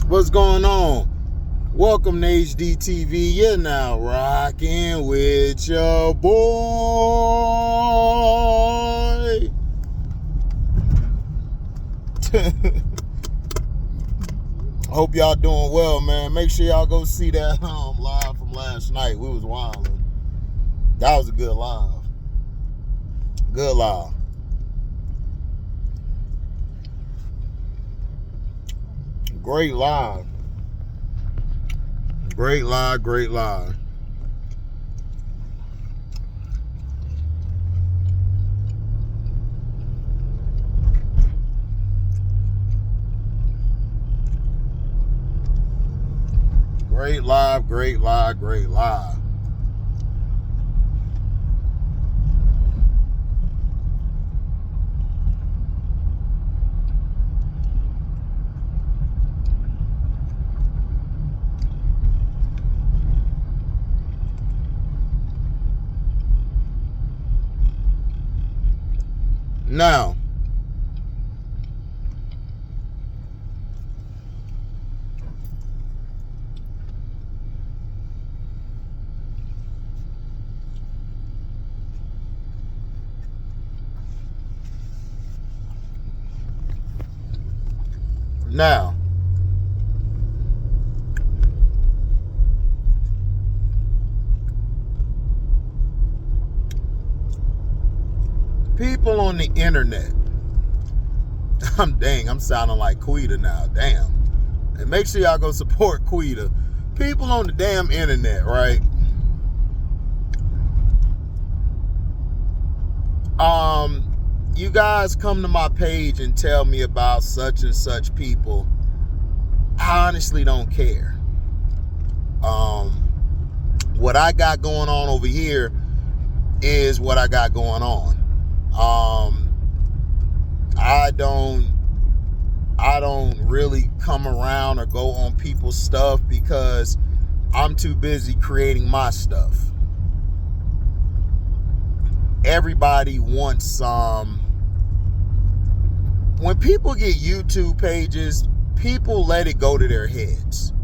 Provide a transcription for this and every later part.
What's going on? Welcome to HDiiTV. You're now rocking with your boy. Hope y'all doing well, man. Make sure y'all go see that live from last night. We was wilding. That was a good live. Good live. Great live. Great live, great live. Great live, great live, great live. Now, people on the internet. I'm sounding like Quita now. Damn. And make sure y'all go support Quita. People on the damn internet, right? You guys come to my page and tell me about such and such people. I honestly don't care. What I got going on over here is what I got going on. I don't really come around or go on people's stuff because I'm too busy creating my stuff. Everybody wants some. When people get YouTube pages, people let it go to their heads.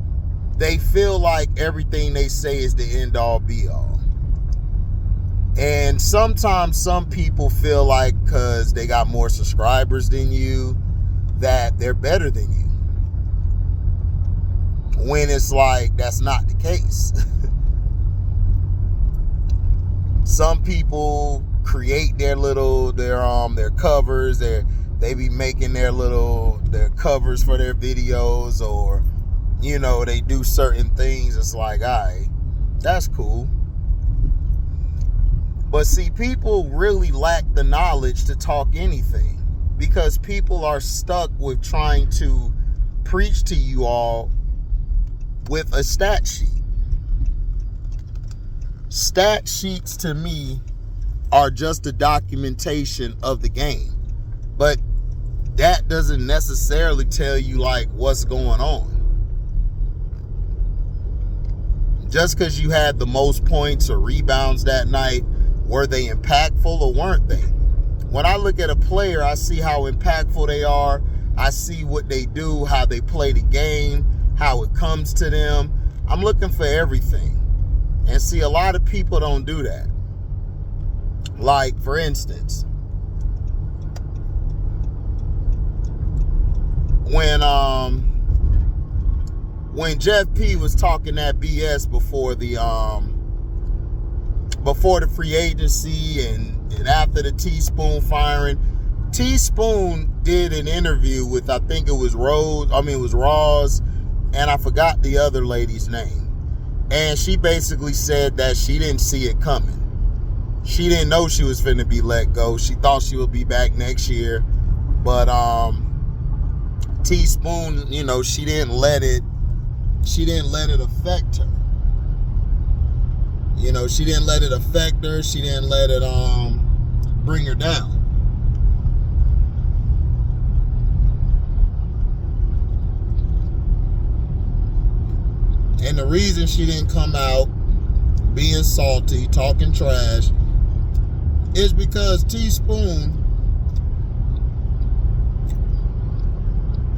They feel like everything they say is the end all be all. And sometimes some people feel like because they got more subscribers than you, that they're better than you. When it's like, that's not the case. Some people create their covers, they be making their covers for their videos, or, they do certain things. It's like, all right, that's cool. But see, people really lack the knowledge to talk anything because people are stuck with trying to preach to you all with a stat sheet. Stat sheets to me are just a documentation of the game. But that doesn't necessarily tell you like what's going on. Just because you had the most points or rebounds that night, were they impactful or weren't they? When I look at a player, I see how impactful they are. I see what they do, how they play the game, how it comes to them. I'm looking for everything. And see, a lot of people don't do that. Like, for instance, when Jeff P was talking that BS before the free agency and after the Teaspoon firing, Teaspoon did an interview with, I think it was Roz, and I forgot the other lady's name. And she basically said that she didn't see it coming. She didn't know she was finna be let go. She thought she would be back next year. But Teaspoon, she didn't let it affect her. She didn't let it affect her. She didn't let it bring her down. And the reason she didn't come out being salty, talking trash, is because Teaspoon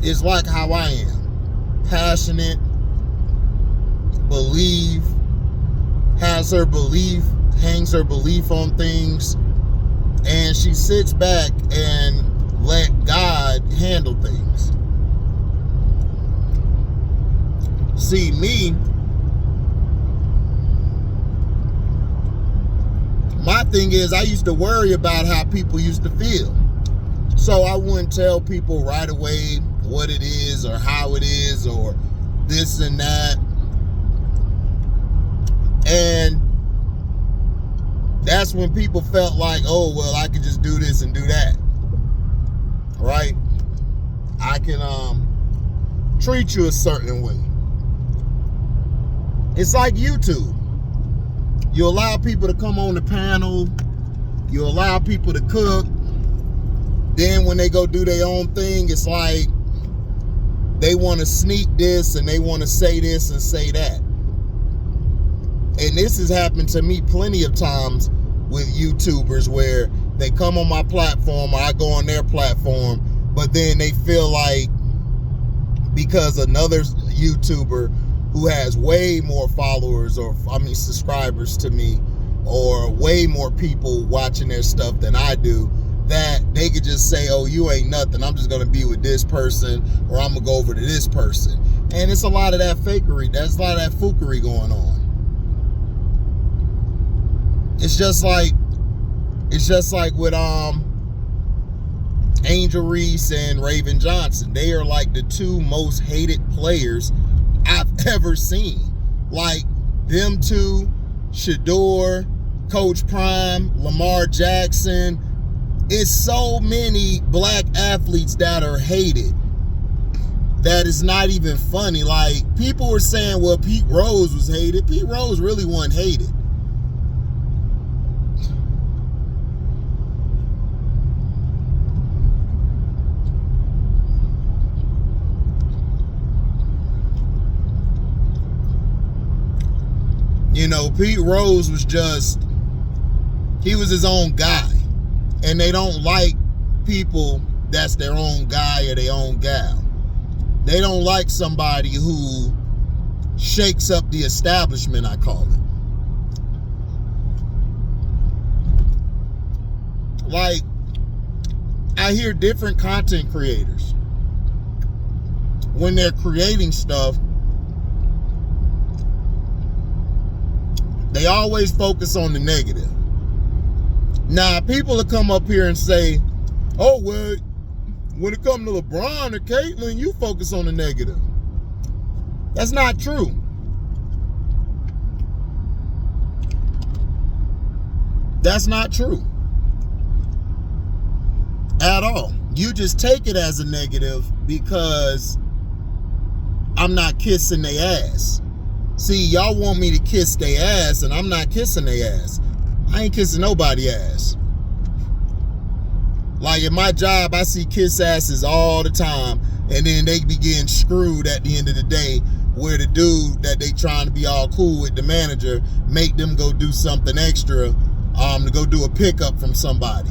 is like how I am. passionate, hangs her belief on things, and she sits back and let God handle things. See, me, my thing is, I used to worry about how people used to feel. So I wouldn't tell people right away what it is or how it is or this and that. And that's when people felt like, oh, well, I could just do this and do that. Right? I can treat you a certain way. It's like YouTube. You allow people to come on the panel. You allow people to cook. Then when they go do their own thing, it's like they want to sneak this and they want to say this and say that. And this has happened to me plenty of times with YouTubers where they come on my platform or I go on their platform, but then they feel like because another YouTuber who has way more followers or subscribers to me or way more people watching their stuff than I do, that they could just say, oh, you ain't nothing, I'm just going to be with this person, or I'm going to go over to this person. And it's a lot of that fakery. There's a lot of that foolery going on. It's just like with Angel Reese and Raven Johnson. They are like the two most hated players I've ever seen. Like them two, Shador, Coach Prime, Lamar Jackson. It's so many black athletes that are hated that it's not even funny. Like, people were saying, well, Pete Rose was hated. Pete Rose really wasn't hated. You know, Pete Rose was he was his own guy. And they don't like people that's their own guy or their own gal. They don't like somebody who shakes up the establishment, I call it. Like, I hear different content creators, when they're creating stuff, they always focus on the negative. Now, people will come up here and say, oh, well, when it comes to LeBron or Caitlyn, you focus on the negative. That's not true. That's not true. At all. You just take it as a negative because I'm not kissing their ass. See, y'all want me to kiss their ass, and I'm not kissing their ass. I ain't kissing nobody's ass. Like, in my job, I see kiss asses all the time, and then they be getting screwed at the end of the day, where the dude that they trying to be all cool with, the manager, make them go do something extra, to go do a pickup from somebody,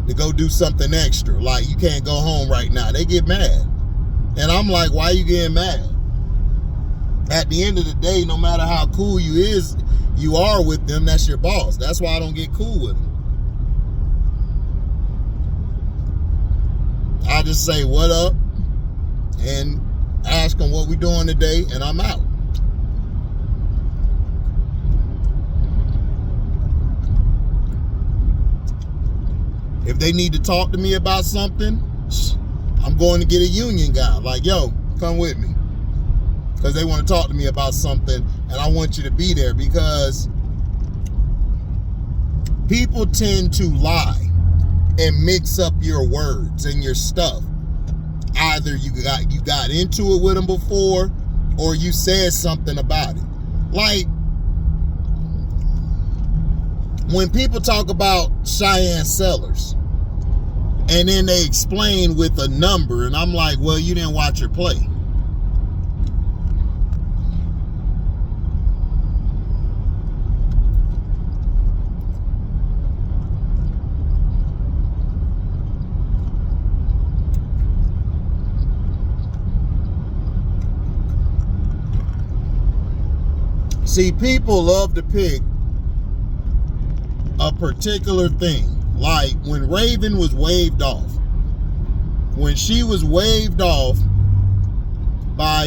to go do something extra. Like, you can't go home right now. They get mad. And I'm like, why you getting mad? At the end of the day, no matter how cool you are with them, that's your boss. That's why I don't get cool with them. I just say, what up? And ask them what we doing today, and I'm out. If they need to talk to me about something, I'm going to get a union guy. Like, yo, come with me. Because they want to talk to me about something, and I want you to be there, because people tend to lie and mix up your words and your stuff. Either you got into it with them before, or you said something about it. Like, when people talk about Cheyenne Sellers, and then they explain with a number, and I'm like, well, you didn't watch her play. See, people love to pick a particular thing. Like when Raven was waved off. When she was waved off by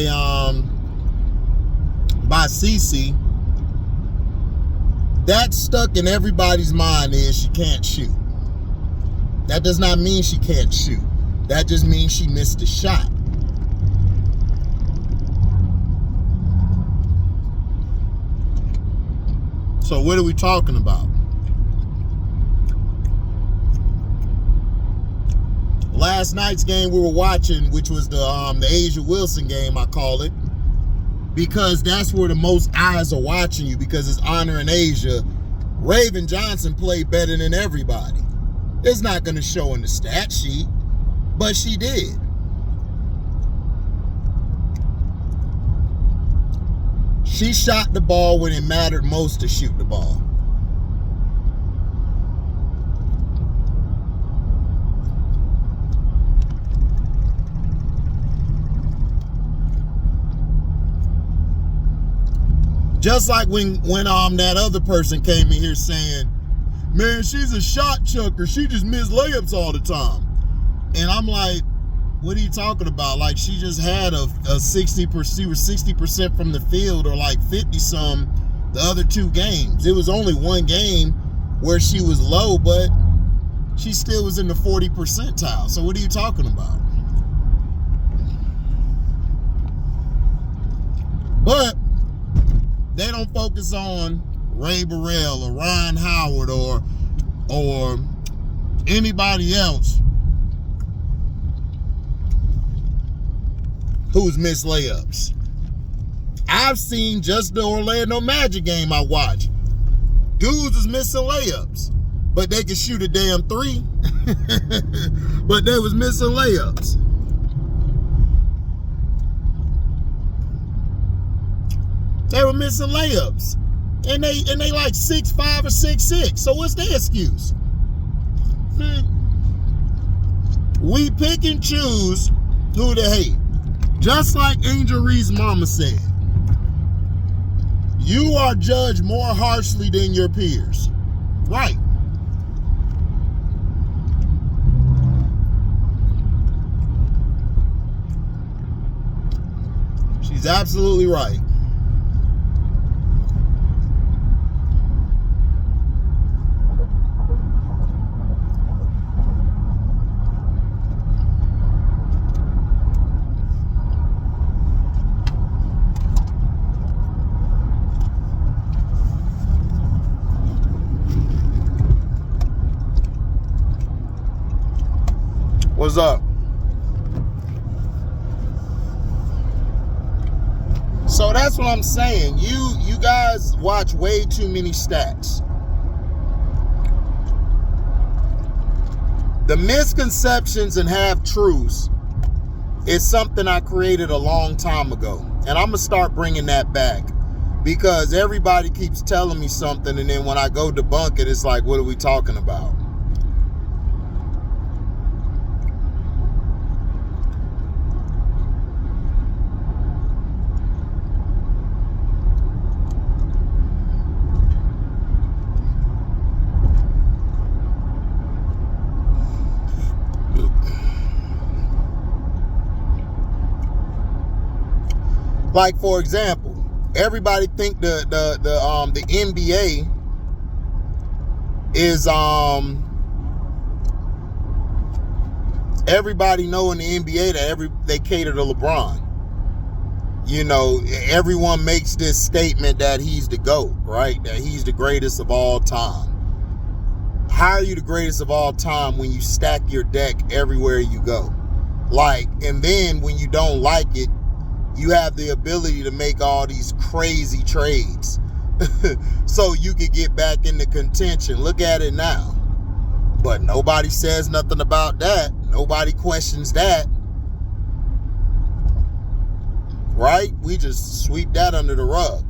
Cece, that stuck in everybody's mind is she can't shoot. That does not mean she can't shoot. That just means she missed a shot. So what are we talking about? Last night's game we were watching, which was the Asia Wilson game, I call it, because that's where the most eyes are watching you, because it's Honor and Asia. Raven Johnson played better than everybody. It's not going to show in the stat sheet, but she did. She shot the ball when it mattered most to shoot the ball. Just like when that other person came in here saying, man, she's a shot chucker. She just missed layups all the time. And I'm like, what are you talking about? Like, she just had a 60%, she was 60% from the field, or like 50-some the other two games. It was only one game where she was low, but she still was in the 40 percentile. So what are you talking about? But they don't focus on Ray Burrell or Ryan Howard or anybody else who's missed layups. I've seen just the Orlando Magic game I watched. Dudes was missing layups, but they could shoot a damn three. But they was missing layups. They were missing layups. And they like 6'5" or 6'6". So what's their excuse? We pick and choose who to hate. Just like Angel Reese mama said, you are judged more harshly than your peers. Right. She's absolutely right. What's up? So that's what I'm saying. You guys watch way too many stats. The misconceptions and half-truths is something I created a long time ago. And I'm going to start bringing that back, because everybody keeps telling me something, and then when I go debunk it, it's like, what are we talking about? Like, for example, everybody think the NBA is everybody know in the NBA that they cater to LeBron. You know, everyone makes this statement that he's the GOAT, right? That he's the greatest of all time. How are you the greatest of all time when you stack your deck everywhere you go? Like, and then when you don't like it, you have the ability to make all these crazy trades so you could get back into contention. Look at it now. But nobody says nothing about that. Nobody questions that. Right? We just sweep that under the rug.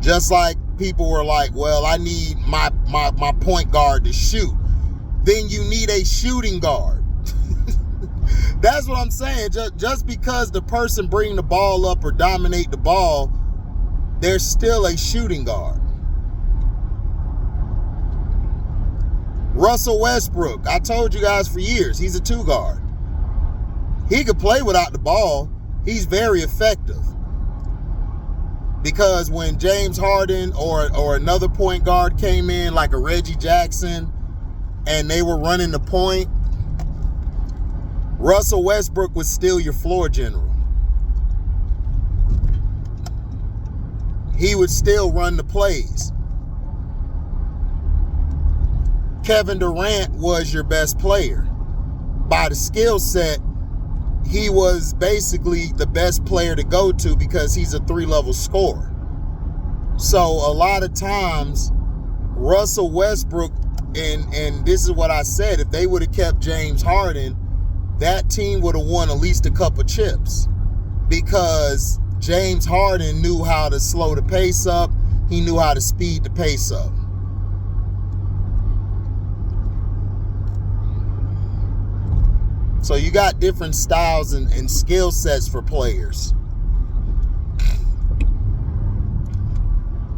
Just like people were like, well, I need my point guard to shoot. Then you need a shooting guard. That's what I'm saying. Just because the person bring the ball up or dominate the ball, they're still a shooting guard. Russell Westbrook, I told you guys for years, he's a 2 guard. He could play without the ball. He's very effective. Because when James Harden or another point guard came in, like a Reggie Jackson, and they were running the point, Russell Westbrook was still your floor general. He would still run the plays. Kevin Durant was your best player. By the skill set, he was basically the best player to go to because he's a 3-level scorer. So a lot of times, Russell Westbrook, and this is what I said, if they would have kept James Harden, that team would have won at least a couple chips, because James Harden knew how to slow the pace up. He knew how to speed the pace up. So you got different styles and skill sets for players.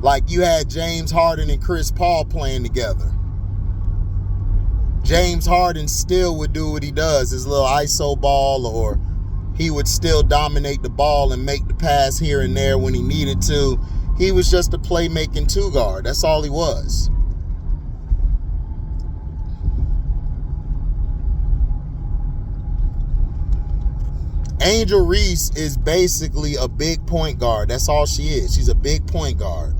Like you had James Harden and Chris Paul playing together. James Harden still would do what he does, his little ISO ball, or he would still dominate the ball and make the pass here and there when he needed to. He was just a playmaking 2 guard. That's all he was. Angel Reese is basically a big point guard. That's all she is. She's a big point guard.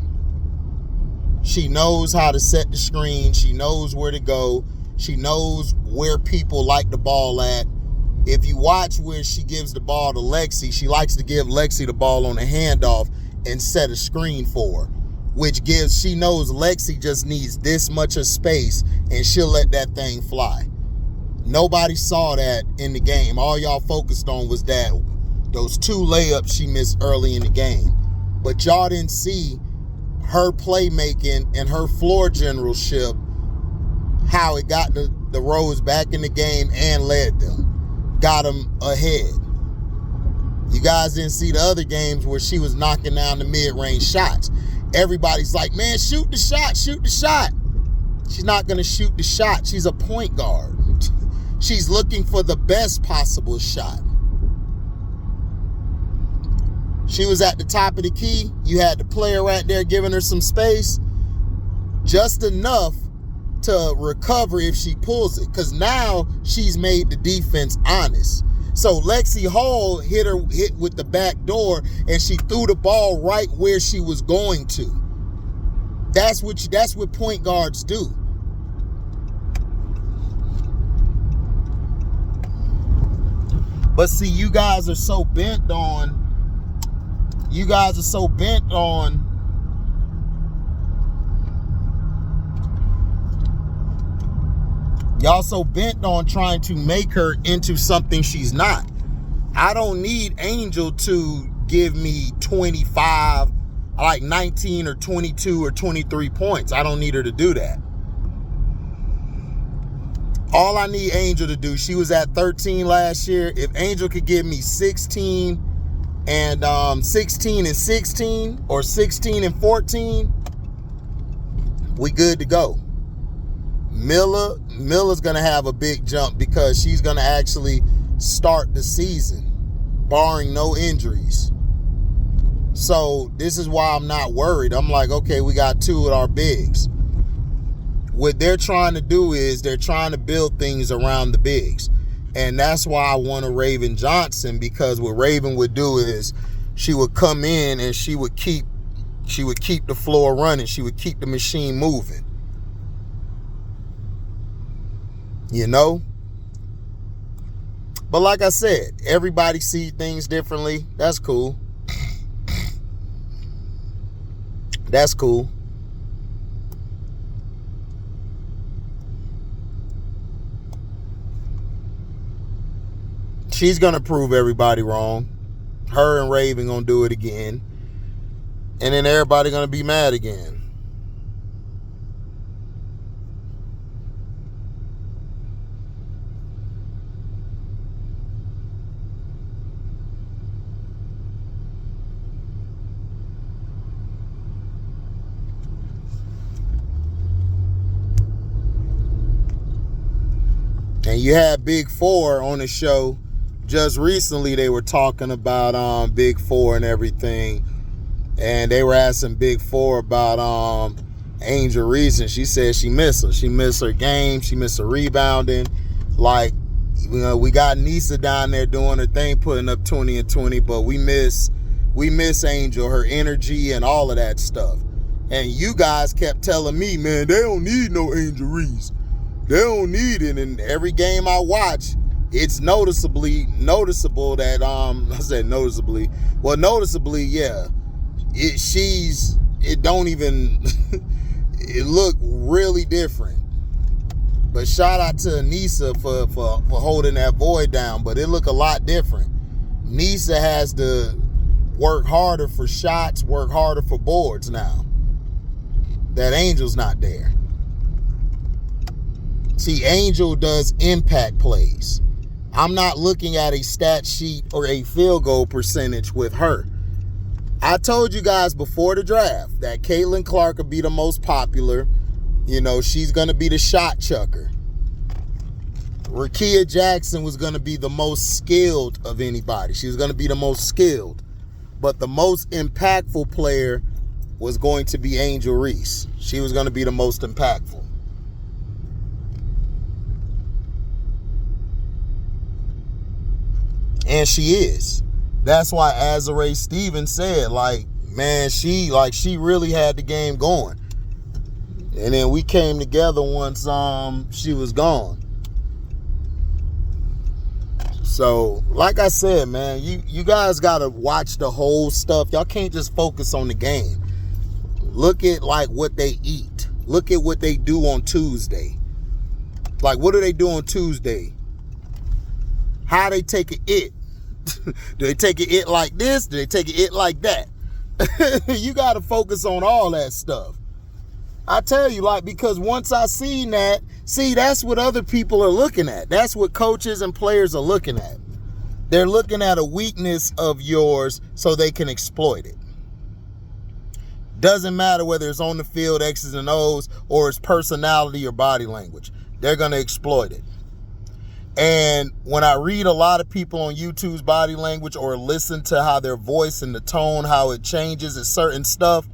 She knows how to set the screen. She knows where to go. She knows where people like the ball at. If you watch where she gives the ball to Lexi, she likes to give Lexi the ball on a handoff and set a screen for her, which gives, she knows Lexi just needs this much of space and she'll let that thing fly. Nobody saw that in the game. All y'all focused on was that those 2 layups she missed early in the game. But y'all didn't see her playmaking and her floor generalship, how it got the Rose back in the game and led them. Got them ahead. You guys didn't see the other games where she was knocking down the mid-range shots. Everybody's like, man, shoot the shot, shoot the shot. She's not going to shoot the shot. She's a point guard. She's looking for the best possible shot. She was at the top of the key. You had the player right there giving her some space. Just enough to recover if she pulls it. Because now she's made the defense honest. So Lexi Hall hit with the back door, and she threw the ball right where she was going to. That's what point guards do. But see, you guys are so bent on y'all so bent on trying to make her into something she's not. I don't need Angel to give me 25, like 19 or 22 or 23 points. I don't need her to do that. All I need Angel to do, she was at 13 last year. If Angel could give me 16 and 16 and 16 or 16 and 14, we good to go. Miller's going to have a big jump because she's going to actually start the season, barring no injuries. So this is why I'm not worried. I'm like, okay, we got 2 of our bigs. What they're trying to do is they're trying to build things around the bigs. And that's why I want a Raven Johnson, because what Raven would do is she would come in and she would keep the floor running. She would keep the machine moving. You know? But like I said, everybody sees things differently. That's cool. That's cool. She's going to prove everybody wrong. Her and Raven going to do it again. And then everybody going to be mad again. you had Big Four on the show just recently. They were talking about Big Four and everything, and they were asking Big Four about Angel Reese, and she said she missed her. She missed her game. She missed her rebounding. Like, you know, we got Nisa down there doing her thing, putting up 20 and 20, but we miss Angel, her energy and all of that stuff. And you guys kept telling me, man, they don't need no Angel Reese. They don't need it. And every game I watch, it's noticeable that I said noticeably. Well, noticeably, yeah. It don't even it look really different. But shout out to Nisa for holding that void down. But it look a lot different. Nisa has to work harder for shots, work harder for boards now. That Angel's not there. See, Angel does impact plays. I'm not looking at a stat sheet or a field goal percentage with her. I told you guys before the draft that Caitlin Clark would be the most popular. You know, she's going to be the shot chucker. Rakia Jackson was going to be the most skilled of anybody. She was going to be the most skilled. But the most impactful player was going to be Angel Reese. She was going to be the most impactful. And she is. That's why Azare Stevens said, like, man, she really had the game going. And then we came together once she was gone. So, like I said, man, you guys got to watch the whole stuff. Y'all can't just focus on the game. Look at, like, what they eat. Look at what they do on Tuesday. Like, what do they do on Tuesday? How they take it? Do they take it like this? Do they take it like that? You got to focus on all that stuff. I tell you, like, because once I seen that, that's what other people are looking at. That's what coaches and players are looking at. They're looking at a weakness of yours so they can exploit it. Doesn't matter whether it's on the field, X's and O's, or it's personality or body language. They're going to exploit it. And when I read a lot of people on YouTube's body language or listen to how their voice and the tone, how it changes at certain stuff,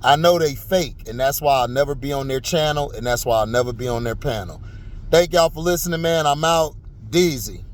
I know they fake, and that's why I'll never be on their channel, and that's why I'll never be on their panel. Thank y'all for listening, man. I'm out. Deezy.